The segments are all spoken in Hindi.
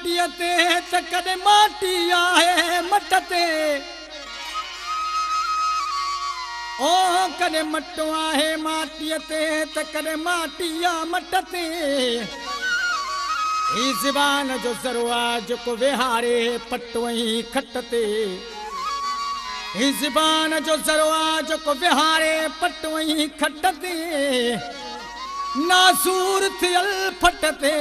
माटीअ ते त कॾहिं माटी आहे मट ते ओ कॾहिं मटो आहे माटीअ ते त कॾहिं माटी आहे मट ते ही ज़बान जो ज़रो आहे जेको विहारे पटो ऐं खट ते ही ज़बान जो ज़रो आहे जेको विहारे पटो ऐं खट ते नासूर थियल फट ते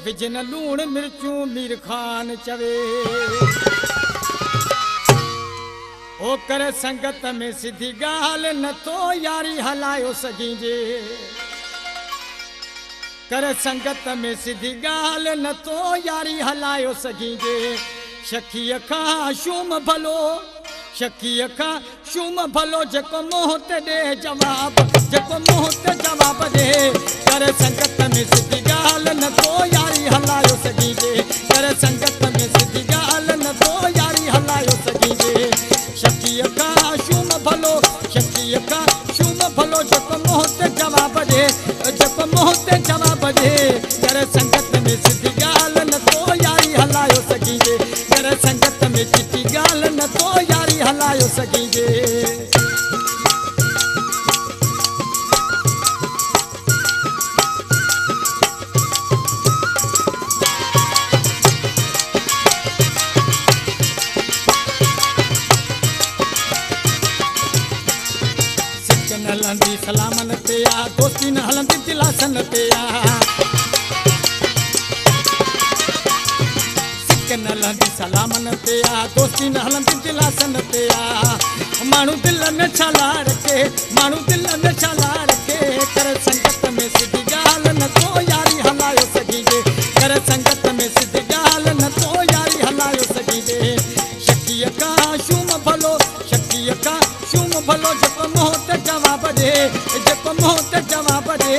विझन लूण मिर्चूं मीर खान चवे ओ कर संगत में सिधी ॻाल्हि नथो यारी हलायो सघिजे कर संगत में सिधी ॻाल्हि नथो यारी हलायो सघिजे शखीअ खां शूम भलो शकीअ खां शूम भलो जेको मुंहुं ते ॾे जवाब जेको मुंहुं ते जवाब ॾे कर संगत में सिधी ॻाल्हि नथो यारी हलायो सघिजे कर संगत में सिधी ॻाल्हि नथो यारी हलायो सघिजे शकीअ खां शूम भलो शकीअ खां शूम भलो जेको मुंहुं ते जवाब ॾे जेको मुंहुं ते जवाब ॾे कर संगत में सिधी ॻाल्हि नथो यारी हलायो सघिजे कर संगत में चिटी ॻाल्हि नथो यारी हलायो सघिजे सिक न हलंदी सलामन ते आ दोस्ती न हलंदी दिलासन ते आ न हलंदी सलामन ते आ दोस्ती न हलंदी दिलासन ते आ माण्हू दिल में छाला रखे माण्हू दिल में छाला रखे कर संगत में सिधी ॻाल्हि नथो यारी हलायो सघिजे कर संगत में सिधी ॻाल्हि नथो यारी हलायो सघिजे शकीअ खां शूम भलो शकीअ खां शूम भलो जेको मुंहुं ते जवाब ॾे जेको मुंहुं ते जवाब ॾे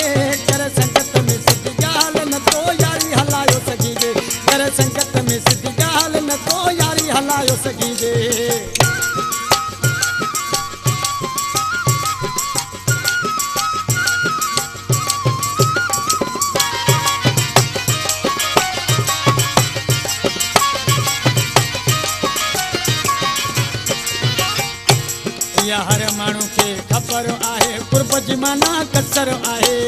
कर संगत में सिधी ॻाल्हि नथो यारी हलायो सघिजे कर संगत में सिधी ॻाल्हि नथो यारी हलायो सघिजे इहा हर माण्हू खे ख़बर आहे कुर्ब जी माना कसर आहे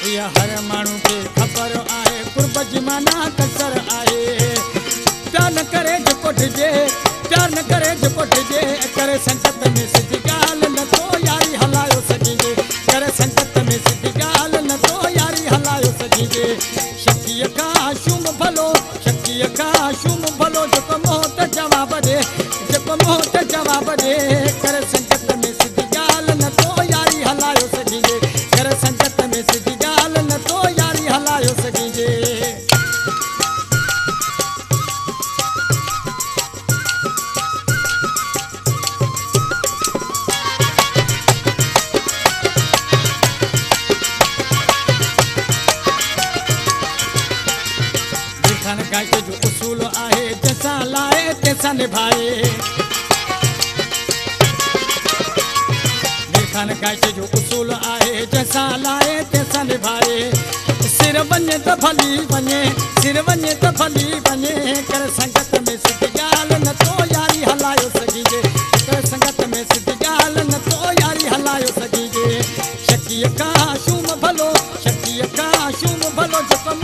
इहा हर माण्हू खे ख़बर आहे कुर्ब जी माना कसर आहे प्यार न करे जेको ढिजे प्यार न करे जेको ढिजे करे संगत में सिधी ॻाल्हि नथो यारी हलायो सघिजे करे संगत में सिधी ॻाल्हि नथो यारी हलायो सघिजे शकीअ खां शूम भलो शकीअ खां शूम भलो जेको मुंहुं ते जवाब ॾे जेको मुंहुं ते जवाब ॾे कर संगत में सिधी ॻाल्हि नथो यारी हलायो सघिजे कर संगत में सिधी ॻाल्हि नथो यारी हलायो सघिजे गाइके जो उसूल आहे जैसा लाए तैसा निभाए खान गाइके जो उसूल आहे जैसा लाए तैसा निभाए सिर वञे त भली वञे सिर वञे त भली वञे कर संगत में सिधी ॻाल्हि नथो यारी हलायो सघिजे कर संगत में सिधी ॻाल्हि नथो यारी हलायो सघिजे शकीअ खां शूम भलो शकीअ खां शूम भलो जेको